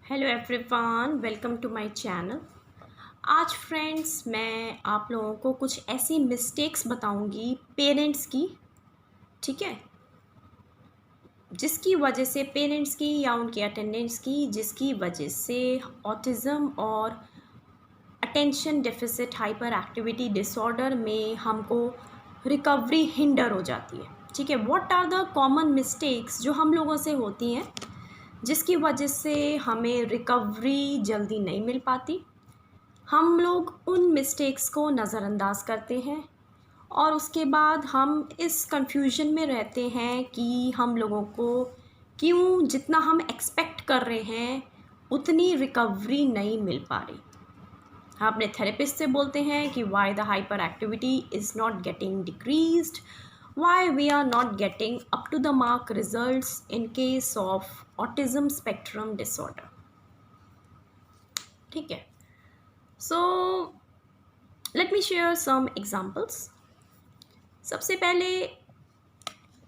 Hello everyone, welcome to my channel. आज friends मैं आप लोगों को कुछ ऐसी मिस्टेक्स बताऊंगी पेरेंट्स की, ठीक है, जिसकी वजह से पेरेंट्स की या उनके अटेंडेंट्स की, जिसकी वजह से ऑटिज़म और attention deficit hyper activity disorder में हमको रिकवरी हिंडर हो जाती है। ठीक है, what are the common mistakes जो हम लोगों से होती हैं जिसकी वजह से हमें रिकवरी जल्दी नहीं मिल पाती। हम लोग उन मिस्टेक्स को नज़रअंदाज करते हैं और उसके बाद हम इस कंफ्यूजन में रहते हैं कि हम लोगों को क्यों जितना हम एक्सपेक्ट कर रहे हैं उतनी रिकवरी नहीं मिल पा रही। हम अपने थेरेपिस्ट से बोलते हैं कि why the hyper activity is not getting decreased, why we are not getting up to the mark results in case of autism spectrum disorder. ठीक है, so let me share some examples. सबसे पहले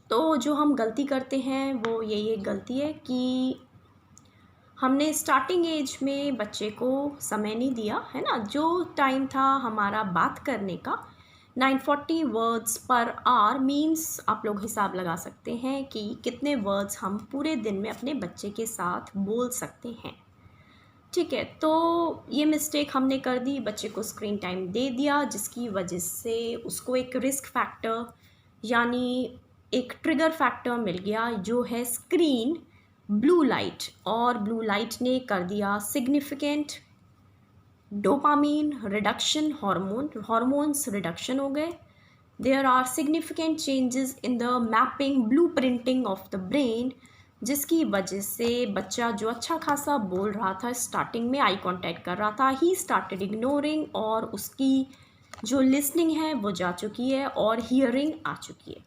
तो जो हम गलती करते हैं वो यही एक गलती है कि हमने स्टार्टिंग एज में बच्चे को समय नहीं दिया है ना। जो टाइम था हमारा बात करने का 940 वर्ड्स पर आवर मीन्स आप लोग हिसाब लगा सकते हैं कि कितने वर्ड्स हम पूरे दिन में अपने बच्चे के साथ बोल सकते हैं। ठीक है, तो ये मिस्टेक हमने कर दी, बच्चे को स्क्रीन टाइम दे दिया जिसकी वजह से उसको एक रिस्क फैक्टर यानी एक ट्रिगर फैक्टर मिल गया जो है स्क्रीन, ब्लू लाइट। और ब्लू लाइट ने कर दिया significant dopamine reduction, hormones reduction हो गए। There are significant changes in the mapping blue printing of the brain, जिसकी वजह से बच्चा जो अच्छा खासा बोल रहा था, स्टार्टिंग में आई कांटेक्ट कर रहा था, ही स्टार्टेड इग्नोरिंग, और उसकी जो लिसनिंग है वो जा चुकी है और हियरिंग आ चुकी है।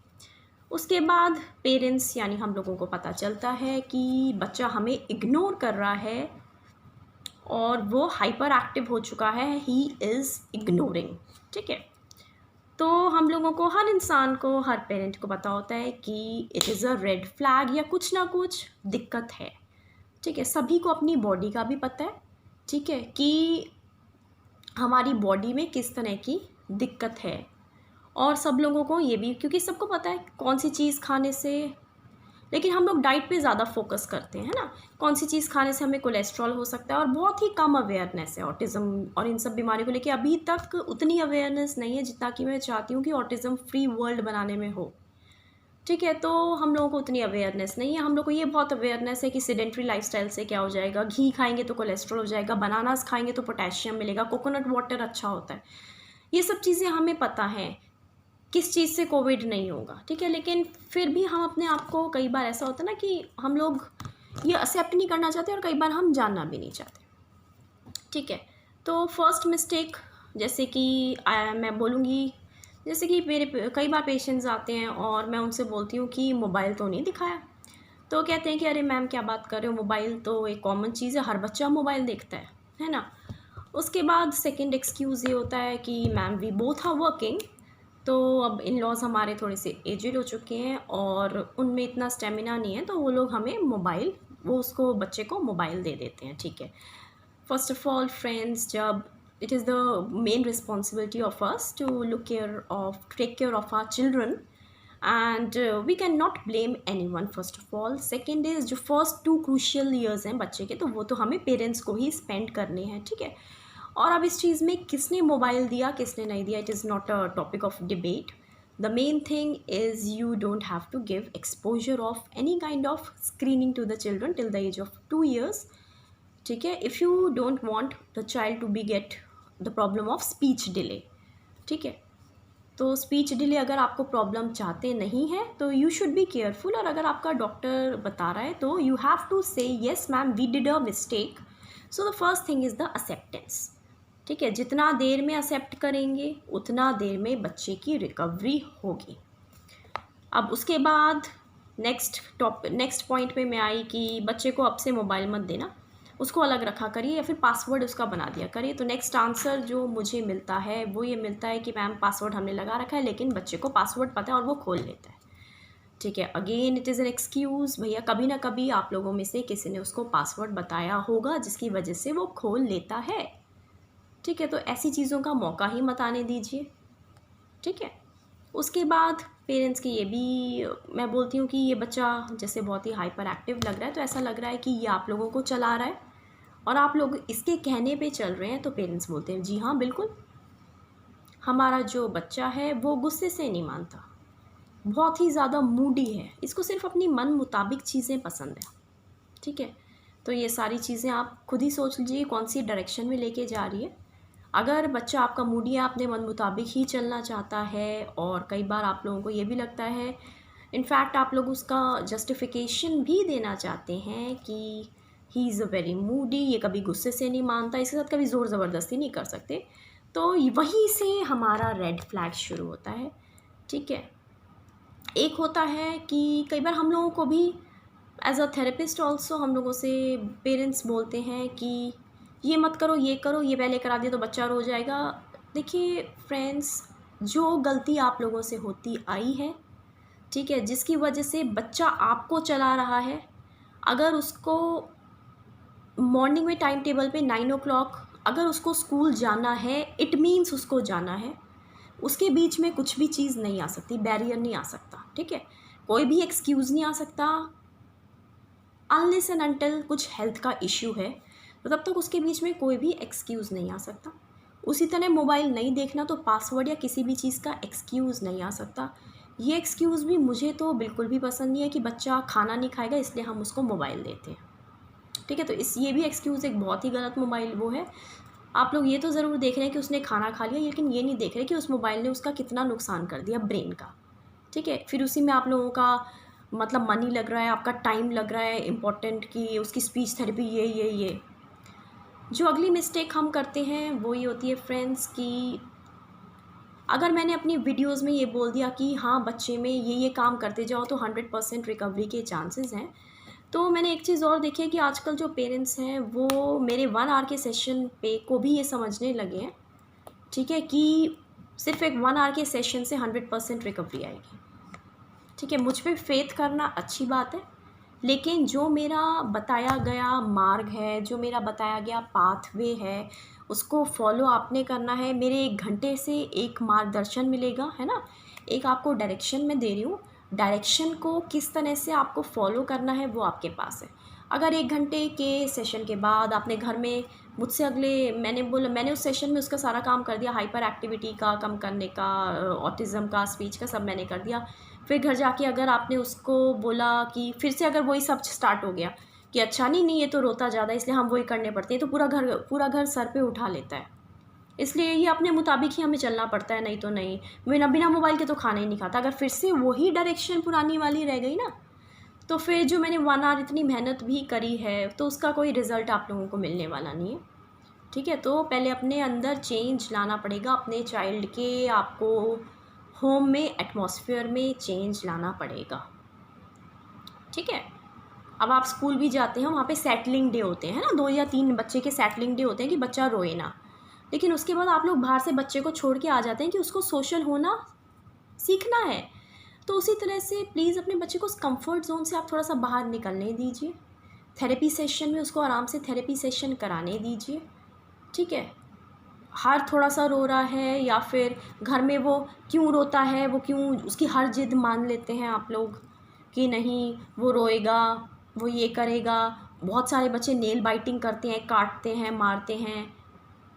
उसके बाद पेरेंट्स यानी हम लोगों को पता चलता है कि बच्चा हमें इग्नोर कर रहा है और वो हाइपर एक्टिव हो चुका है, ही इज़ इग्नोरिंग। ठीक है, तो हम लोगों को, हर इंसान को, हर पेरेंट को पता होता है कि it is a red flag या कुछ ना कुछ दिक्कत है। ठीक है, सभी को अपनी बॉडी का भी पता है, ठीक है, कि हमारी बॉडी में किस तरह की दिक्कत है। और सब लोगों को ये भी, क्योंकि सबको पता है कौन सी चीज़ खाने से, लेकिन हम लोग डाइट पे ज़्यादा फोकस करते हैं ना, कौन सी चीज़ खाने से हमें कोलेस्ट्रॉल हो सकता है, और बहुत ही कम अवेयरनेस है ऑटिज़म और इन सब बीमारियों को लेके। अभी तक उतनी अवेयरनेस नहीं है जितना कि मैं चाहती हूँ कि ऑटिज़म फ्री वर्ल्ड बनाने में हो। ठीक है, तो हम लोगों को उतनी अवेयरनेस नहीं है। हम लोग को ये बहुत अवेयरनेस है कि सीडेंट्री लाइफस्टाइल से क्या हो जाएगा, घी खाएंगे तो कोलेस्ट्रॉल हो जाएगा, बनानास खाएंगे तो पोटेशियम मिलेगा, कोकोनट वाटर अच्छा होता है, ये सब चीज़ें हमें पता है किस चीज़ से कोविड नहीं होगा। ठीक है, लेकिन फिर भी हम अपने आप को, कई बार ऐसा होता है ना कि हम लोग ये एक्सेप्ट नहीं करना चाहते और कई बार हम जानना भी नहीं चाहते। ठीक है, तो फर्स्ट मिस्टेक, जैसे कि मैं बोलूँगी, जैसे कि मेरे कई बार पेशेंट्स आते हैं और मैं उनसे बोलती हूँ कि मोबाइल तो नहीं दिखाया, तो कहते हैं कि अरे मैम क्या बात कर रहे हो, मोबाइल तो एक कॉमन चीज़ है, हर बच्चा मोबाइल देखता है ना। उसके बाद सेकंड एक्सक्यूज़ ये होता है कि ma'am we both are working, तो अब इन लॉज हमारे थोड़े से एजेड हो चुके हैं और उनमें इतना स्टेमिना नहीं है, तो वो लोग हमें मोबाइल, वो उसको बच्चे को मोबाइल दे देते हैं। ठीक है, फर्स्ट ऑफ ऑल फ्रेंड्स, जब it is the main responsibility of us to take care of our children, and we can not blame any one, first of all. Second is, जो फर्स्ट 2 क्रूशियल ईयर्स हैं बच्चे के, तो वो तो हमें parents को ही स्पेंड करने हैं। ठीक है, और अब इस चीज़ में किसने मोबाइल दिया किसने नहीं दिया, it is not a topic of debate. The main thing is you don't have to give exposure of any kind of screening to the children till the age of 2 years। ठीक है, if you don't want the child to be get the problem of speech delay. ठीक है, तो speech delay अगर आपको problem चाहते नहीं है तो यू शुड बी केयरफुल, और अगर आपका डॉक्टर बता रहा है तो you have to say yes ma'am we did a mistake. So the first thing is the acceptance. ठीक है, जितना देर में एक्सेप्ट करेंगे उतना देर में बच्चे की रिकवरी होगी। अब उसके बाद नेक्स्ट पॉइंट पे मैं आई कि बच्चे को अब से मोबाइल मत देना, उसको अलग रखा करिए या फिर पासवर्ड उसका बना दिया करिए। तो नेक्स्ट आंसर जो मुझे मिलता है वो ये मिलता है कि मैम पासवर्ड हमने लगा रखा है लेकिन बच्चे को पासवर्ड पता है और वो खोल लेता है। ठीक है, again it is an excuse. भैया कभी ना कभी आप लोगों में से किसी ने उसको पासवर्ड बताया होगा जिसकी वजह से वो खोल लेता है। ठीक है, तो ऐसी चीज़ों का मौका ही मत आने दीजिए। ठीक है, उसके बाद पेरेंट्स की ये भी मैं बोलती हूँ कि ये बच्चा जैसे बहुत ही हाइपर एक्टिव लग रहा है, तो ऐसा लग रहा है कि ये आप लोगों को चला रहा है और आप लोग इसके कहने पे चल रहे हैं। तो पेरेंट्स बोलते हैं जी हाँ बिल्कुल, हमारा जो बच्चा है वो गुस्से से नहीं मानता, बहुत ही ज़्यादा मूडी है, इसको सिर्फ अपनी मन मुताबिक चीज़ें पसंद है। ठीक है, तो ये सारी चीज़ें आप खुद ही सोच लीजिए कौन सी डायरेक्शन में लेके जा रही है। अगर बच्चा आपका मूडी है, अपने मन मुताबिक ही चलना चाहता है, और कई बार आप लोगों को ये भी लगता है, इनफैक्ट आप लोग उसका जस्टिफिकेशन भी देना चाहते हैं कि he is a very Moody, ये कभी गुस्से से नहीं मानता, इसके साथ कभी ज़ोर ज़बरदस्ती नहीं कर सकते, तो वहीं से हमारा रेड फ्लैग शुरू होता है। ठीक है, एक होता है कि कई बार हम लोगों को भी एज अ थेरेपिस्ट ऑल्सो हम लोगों से पेरेंट्स बोलते हैं कि ये मत करो, ये करो, ये पहले करा दिया तो बच्चा रो जाएगा। देखिए फ्रेंड्स, जो गलती आप लोगों से होती आई है, ठीक है, जिसकी वजह से बच्चा आपको चला रहा है, अगर उसको मॉर्निंग में टाइम टेबल पे 9 o'clock अगर उसको स्कूल जाना है, इट मीन्स उसको जाना है, उसके बीच में कुछ भी चीज़ नहीं आ सकती, बैरियर नहीं आ सकता। ठीक है, कोई भी एक्सक्यूज़ नहीं आ सकता, अनलेस एंड अनटिल कुछ हेल्थ का इशू है, तो तब तक उसके बीच में कोई भी एक्सक्यूज़ नहीं आ सकता। उसी तरह मोबाइल नहीं देखना तो पासवर्ड या किसी भी चीज़ का एक्सक्यूज़ नहीं आ सकता। ये एक्सक्यूज़ भी मुझे तो बिल्कुल भी पसंद नहीं है कि बच्चा खाना नहीं खाएगा इसलिए हम उसको मोबाइल देते हैं। ठीक है, तो ये भी एक्सक्यूज़ एक बहुत ही गलत मोबाइल वो है। आप लोग ये तो ज़रूर देख रहे हैं कि उसने खाना खा लिया, लेकिन ये नहीं देख रहे कि उस मोबाइल ने उसका कितना नुकसान कर दिया ब्रेन का। ठीक है, फिर उसी में आप लोगों का मतलब मनी लग रहा है, आपका टाइम लग रहा है इम्पोर्टेंट, कि उसकी स्पीच थेरेपी ये जो अगली मिस्टेक हम करते हैं वो ये होती है फ्रेंड्स कि अगर मैंने अपनी वीडियोस में ये बोल दिया कि हाँ बच्चे में ये काम करते जाओ तो 100% रिकवरी के चांसेस हैं, तो मैंने एक चीज़ और देखी है कि आजकल जो पेरेंट्स हैं वो मेरे 1 आवर के सेशन पे को भी ये समझने लगे हैं, ठीक है, कि सिर्फ एक 1 आवर के सेशन से 100% रिकवरी आएगी। ठीक है, मुझ पे फेथ करना अच्छी बात है, लेकिन जो मेरा बताया गया मार्ग है, जो मेरा बताया गया पाथवे है, उसको फॉलो आपने करना है। मेरे 1 घंटे से एक मार्गदर्शन मिलेगा, है ना, एक आपको डायरेक्शन मैं दे रही हूँ, डायरेक्शन को किस तरह से आपको फॉलो करना है वो आपके पास है। अगर 1 घंटे के सेशन के बाद आपने घर में मुझसे मैंने उस सेशन में उसका सारा काम कर दिया, हाइपर एक्टिविटी का कम करने का, ऑटिज़म का, स्पीच का, सब मैंने कर दिया। फिर घर जाके अगर आपने उसको बोला कि फिर से अगर वही सब स्टार्ट हो गया कि अच्छा नहीं ये तो रोता ज़्यादा इसलिए हम वही करने पड़ते हैं, तो पूरा घर सर पे उठा लेता है। इसलिए ये अपने मुताबिक ही हमें चलना पड़ता है, नहीं तो नहीं। बिना मोबाइल के तो खाना ही नहीं खाता। अगर फिर से वही डायरेक्शन पुरानी वाली रह गई ना, तो फिर जो मैंने 1 आवर इतनी मेहनत भी करी है तो उसका कोई रिज़ल्ट आप लोगों को मिलने वाला नहीं है। ठीक है, तो पहले अपने अंदर चेंज लाना पड़ेगा, अपने चाइल्ड के आपको होम में एटमॉस्फेयर में चेंज लाना पड़ेगा। ठीक है, अब आप स्कूल भी जाते हैं, वहाँ पे सेटलिंग डे होते हैं ना, 2 या 3 बच्चे के सेटलिंग डे होते हैं कि बच्चा रोए ना, लेकिन उसके बाद आप लोग बाहर से बच्चे को छोड़ के आ जाते हैं कि उसको सोशल होना सीखना है। तो उसी तरह से प्लीज़ अपने बच्चे को उस कंफर्ट जोन से आप थोड़ा सा बाहर निकलने दीजिए। थेरेपी सेशन में उसको आराम से थेरेपी सेशन कराने दीजिए। ठीक है, हर थोड़ा सा रो रहा है या फिर घर में वो क्यों रोता है, वो क्यों, उसकी हर जिद मान लेते हैं आप लोग कि नहीं वो रोएगा, वो ये करेगा। बहुत सारे बच्चे नेल बाइटिंग करते हैं, काटते हैं, मारते हैं,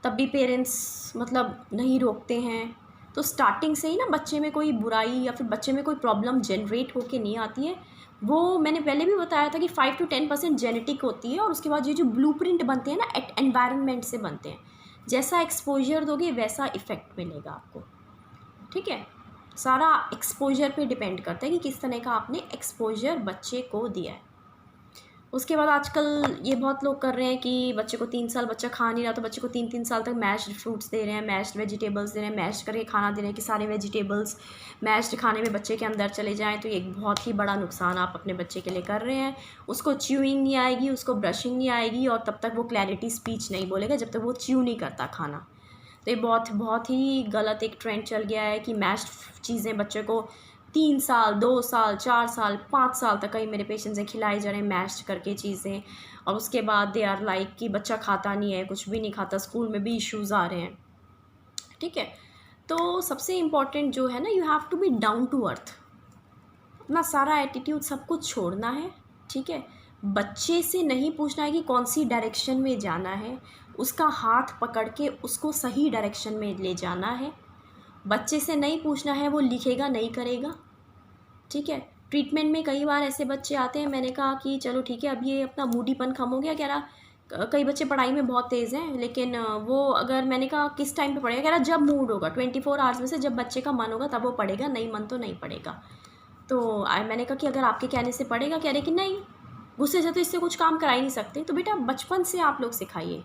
तब भी पेरेंट्स मतलब नहीं रोकते हैं। तो स्टार्टिंग से ही ना बच्चे में कोई बुराई या फिर बच्चे में कोई प्रॉब्लम जनरेट होके नहीं आती है। वो मैंने पहले भी बताया था कि 5 to 10% जेनेटिक होती है, और उसके बाद ये जो ब्लूप्रिंट बनते हैं ना एनवायरनमेंट से बनते हैं। जैसा एक्सपोजर दोगे वैसा इफ़ेक्ट मिलेगा आपको। ठीक है, सारा एक्सपोजर पे डिपेंड करता है कि किस तरह का आपने एक्सपोजर बच्चे को दिया है। उसके बाद आजकल ये बहुत लोग कर रहे हैं कि बच्चे को 3 साल बच्चा खा नहीं रहा तो बच्चे को 3 साल तक मैश्ड फ्रूट्स दे रहे हैं, मैश्ड वेजिटेबल्स दे रहे हैं, मैश्ड करके खाना दे रहे हैं कि सारे वेजिटेबल्स मैश्ड खाने में बच्चे के अंदर चले जाएं। तो ये एक बहुत ही बड़ा नुकसान आप अपने बच्चे के लिए कर रहे हैं। उसको च्यूइंग नहीं आएगी, उसको ब्रशिंग नहीं आएगी, और तब तक वो क्लैरिटी स्पीच नहीं बोलेगा जब तक वो च्यू नहीं करता खाना। तो ये बहुत बहुत ही गलत एक ट्रेंड चल गया है कि मैश्ड चीज़ें बच्चे को 3 साल, 2 साल, 4 साल, 5 साल तक कई मेरे पेशेंट्स हैं खिलाए जा रहे हैं मैश करके चीज़ें, और उसके बाद दे आर लाइक कि बच्चा खाता नहीं है, कुछ भी नहीं खाता, स्कूल में भी इश्यूज़ आ रहे हैं। ठीक है, तो सबसे इम्पॉर्टेंट जो है ना, you have to be down to earth. अपना सारा एटीट्यूड सब कुछ छोड़ना है। ठीक है, बच्चे से नहीं पूछना है कि कौन सी डायरेक्शन में जाना है, उसका हाथ पकड़ के उसको सही डायरेक्शन में ले जाना है। बच्चे से नहीं पूछना है वो लिखेगा नहीं करेगा। ठीक है, ट्रीटमेंट में कई बार ऐसे बच्चे आते हैं, मैंने कहा कि चलो ठीक है, अब ये अपना मूडीपन कम हो गया, कह रहा कई बच्चे पढ़ाई में बहुत तेज़ हैं, लेकिन वो अगर मैंने कहा किस टाइम पे पढ़ेगा, कह रहा जब मूड होगा, 24 आवर्स में से जब बच्चे का मन होगा तब वो पढ़ेगा, नहीं मन तो नहीं पढ़ेगा। तो मैंने कहा कि अगर आपके कहने से पढ़ेगा, कह रहे कि नहीं, गुस्से से तो इससे कुछ काम करा ही नहीं सकते। तो बेटा बचपन से आप लोग सिखाइए,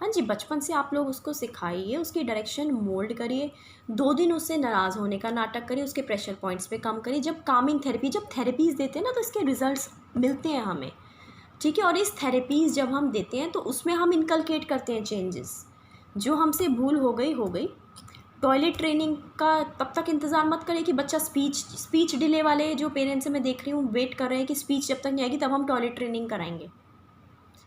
हाँ जी, बचपन से आप लोग उसको सिखाइए, उसकी डायरेक्शन मोल्ड करिए। 2 दिन उससे नाराज़ होने का नाटक करिए, उसके प्रेशर पॉइंट्स पे कम करिए। जब कामिंग थेरेपी, जब थेरेपीज़ देते हैं ना, तो इसके रिजल्ट्स मिलते हैं हमें। ठीक है, और इस थेरेपीज़ जब हम देते हैं तो उसमें हम इनकलकेट करते हैं चेंजेस। जो हमसे भूल हो गई। टॉयलेट ट्रेनिंग का तब तक इंतज़ार मत करें कि बच्चा स्पीच डिले वाले जो पेरेंट्स हैं मैं देख रही हूँ, वेट कर रहे हैं कि स्पीच जब तक नहीं आएगी तब हम टॉयलेट ट्रेनिंग कराएंगे।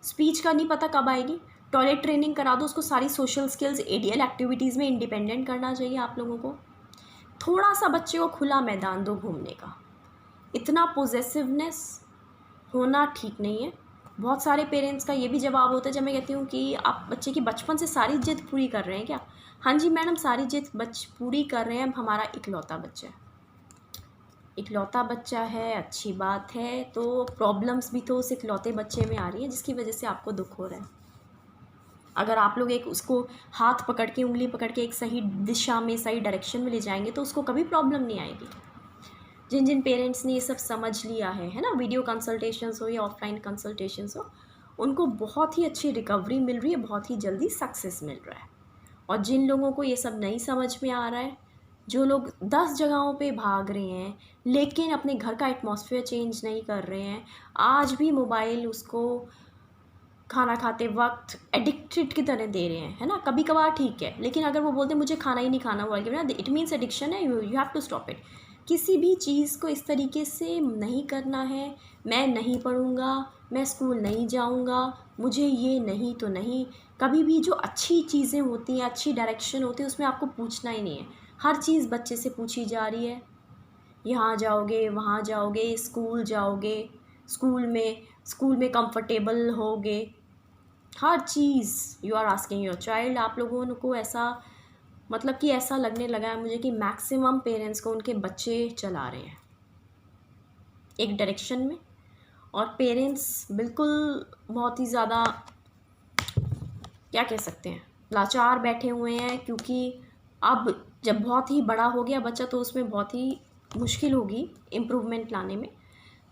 स्पीच का नहीं पता कब आएगी, टॉयलेट ट्रेनिंग करा दो उसको। सारी सोशल स्किल्स, एडीएल एक्टिविटीज़ में इंडिपेंडेंट करना चाहिए आप लोगों को। थोड़ा सा बच्चे को खुला मैदान दो घूमने का। इतना पोजेसिवनेस होना ठीक नहीं है। बहुत सारे पेरेंट्स का ये भी जवाब होता है जब मैं कहती हूँ कि आप बच्चे की बचपन से सारी जिद पूरी कर रहे हैं क्या? हाँ जी मैडम, सारी जिद पूरी कर रहे हैं, हमारा इकलौता बच्चा है। इकलौता बच्चा है, अच्छी बात है, तो प्रॉब्लम्स भी तो उस इकलौते बच्चे में आ रही है जिसकी वजह से आपको दुख हो रहा है। अगर आप लोग एक उसको हाथ पकड़ के, उंगली पकड़ के एक सही दिशा में, सही डायरेक्शन में ले जाएंगे तो उसको कभी प्रॉब्लम नहीं आएगी। जिन जिन पेरेंट्स ने ये सब समझ लिया है ना, वीडियो कंसल्टेशंस हो या ऑफलाइन कंसल्टेशंस हो, उनको बहुत ही अच्छी रिकवरी मिल रही है, बहुत ही जल्दी सक्सेस मिल रहा है। और जिन लोगों को ये सब नहीं समझ में आ रहा है, जो लोग 10 जगहों पे भाग रहे हैं लेकिन अपने घर का एटमॉस्फेयर चेंज नहीं कर रहे हैं, आज भी मोबाइल उसको खाना खाते वक्त एडिक्टेड की तरह दे रहे हैं, है ना। कभी कभार ठीक है, लेकिन अगर वो बोलते हैं मुझे खाना ही नहीं खाना हुआ, इट मीन्स एडिक्शन है, you have to stop it. किसी भी चीज़ को इस तरीके से नहीं करना है। मैं नहीं पढ़ूँगा, मैं स्कूल नहीं जाऊँगा, मुझे ये नहीं तो नहीं। कभी भी जो अच्छी चीज़ें होती हैं, अच्छी डायरेक्शन होती है, उसमें आपको पूछना ही नहीं है। हर चीज़ बच्चे से पूछी जा रही है, यहाँ जाओगे, वहाँ जाओगे, स्कूल जाओगे, स्कूल में कंफर्टेबल होगे, हर चीज़ you are asking your child. आप लोगों को ऐसा मतलब कि ऐसा लगने लगा है मुझे कि मैक्सिमम पेरेंट्स को उनके बच्चे चला रहे हैं एक डायरेक्शन में, और पेरेंट्स बिल्कुल बहुत ही ज़्यादा क्या कह सकते हैं, लाचार बैठे हुए हैं। क्योंकि अब जब बहुत ही बड़ा हो गया बच्चा तो उसमें बहुत ही मुश्किल होगी इम्प्रूवमेंट लाने में।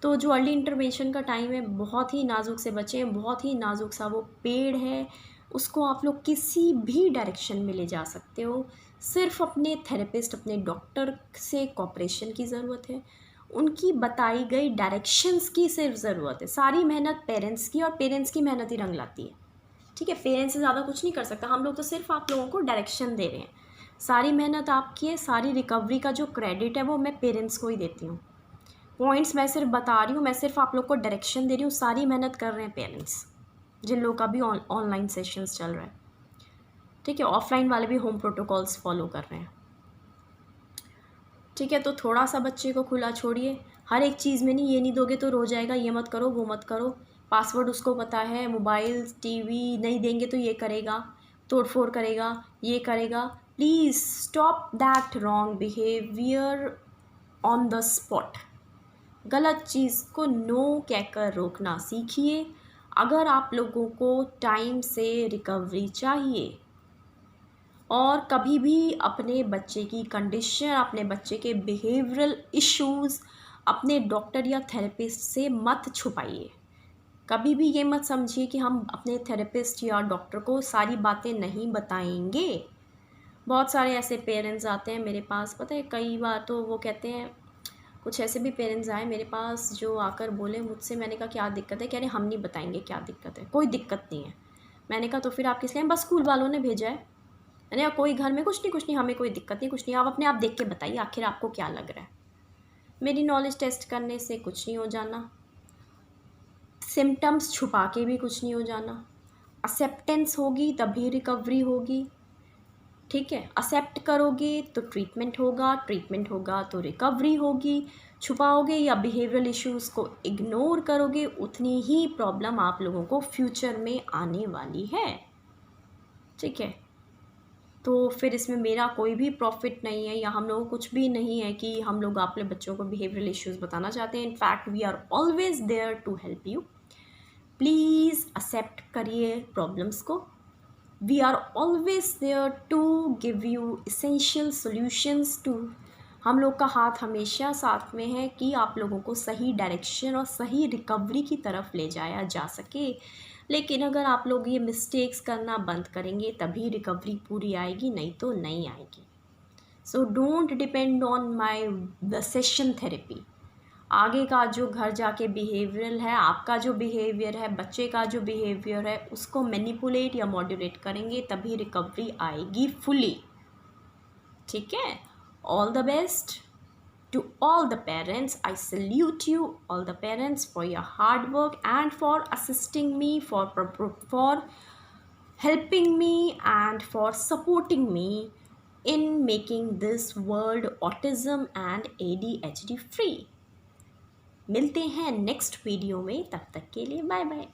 तो जो अर्ली इंटरवेंशन का टाइम है, बहुत ही नाजुक से बच्चे हैं, बहुत ही नाजुक सा वो पेड़ है, उसको आप लोग किसी भी डायरेक्शन में ले जा सकते हो। सिर्फ अपने थेरेपिस्ट, अपने डॉक्टर से कोऑपरेशन की ज़रूरत है, उनकी बताई गई डायरेक्शंस की सिर्फ ज़रूरत है। सारी मेहनत पेरेंट्स की, और पेरेंट्स की मेहनत ही रंग लाती है। ठीक है, पेरेंट्स से ज़्यादा कुछ नहीं कर सकता, हम लोग तो सिर्फ आप लोगों को डायरेक्शन दे रहे हैं। सारी मेहनत आपकी है, सारी रिकवरी का जो क्रेडिट है वो मैं पेरेंट्स को ही देती हूँ। पॉइंट्स मैं सिर्फ बता रही हूँ, मैं सिर्फ आप लोग को डायरेक्शन दे रही हूँ। सारी मेहनत कर रहे हैं पेरेंट्स, जिन लोगों का भी ऑनलाइन सेशंस चल रहा है। ठीक है, ऑफलाइन वाले भी होम प्रोटोकॉल्स फॉलो कर रहे हैं। ठीक है, तो थोड़ा सा बच्चे को खुला छोड़िए। हर एक चीज़ में नहीं, ये नहीं दोगे तो रो जाएगा, ये मत करो, वो मत करो। पासवर्ड उसको पता है, मोबाइल टीवी नहीं देंगे तो ये करेगा, तोड़ फोड़ करेगा, ये करेगा। Please stop that wrong behaviour on the spot. गलत चीज़ को नो कहकर रोकना सीखिए। अगर आप लोगों को टाइम से रिकवरी चाहिए, और कभी भी अपने बच्चे की कंडीशन, अपने बच्चे के बिहेवियरल इश्यूज़ अपने डॉक्टर या थेरेपिस्ट से मत छुपाइए। कभी भी ये मत समझिए कि हम अपने थेरेपिस्ट या डॉक्टर को सारी बातें नहीं बताएंगे। बहुत सारे ऐसे पेरेंट्स आते हैं मेरे पास, पता है कई बार तो वो कहते हैं, कुछ ऐसे भी पेरेंट्स आए मेरे पास जो आकर बोले मुझसे, मैंने कहा क्या दिक्कत है, कह रहे हम नहीं बताएंगे क्या दिक्कत है, कोई दिक्कत नहीं है। मैंने कहा तो फिर आप किस लिए, बस स्कूल वालों ने भेजा है। मैंने कहा कोई घर में कुछ नहीं, हमें कोई दिक्कत नहीं, कुछ नहीं, आप अपने आप देख के बताइए आखिर आपको क्या लग रहा है। मेरी नॉलेज टेस्ट करने से कुछ नहीं हो जाना, सिम्टम्स छुपा के भी कुछ नहीं हो जाना। एक्सेप्टेंस होगी तभी रिकवरी होगी, ठीक है। एक्सेप्ट करोगे तो ट्रीटमेंट होगा तो रिकवरी होगी। छुपाओगे या बिहेवियरल इश्यूज़ को इग्नोर करोगे, उतनी ही प्रॉब्लम आप लोगों को फ्यूचर में आने वाली है, ठीक है। तो फिर इसमें मेरा कोई भी प्रॉफिट नहीं है, या हम लोगों को कुछ भी नहीं है कि हम लोग अपने बच्चों को बिहेवियरल इश्यूज़ बताना चाहते हैं। In fact we are always there to help you. Please accept करिए प्रॉब्लम्स को। We are always there to give you essential solutions to. हम लोग का हाथ हमेशा साथ में है कि आप लोगों को सही डायरेक्शन और सही रिकवरी की तरफ ले जाया जा सके। लेकिन अगर आप लोग ये मिस्टेक्स करना बंद करेंगे तभी रिकवरी पूरी आएगी, नहीं तो नहीं आएगी। So don't depend on my the session therapy. आगे का जो घर जाके बिहेवियरल है, आपका जो बिहेवियर है, बच्चे का जो बिहेवियर है, उसको मैनिपुलेट या मॉड्यूलेट करेंगे तभी रिकवरी आएगी फुली, ठीक है। All the best to all the parents. I salute you all the parents for your hard work and for assisting me, for helping me and for supporting me in making this world autism and ADHD free. मिलते हैं next video में, तब तक के लिए bye bye.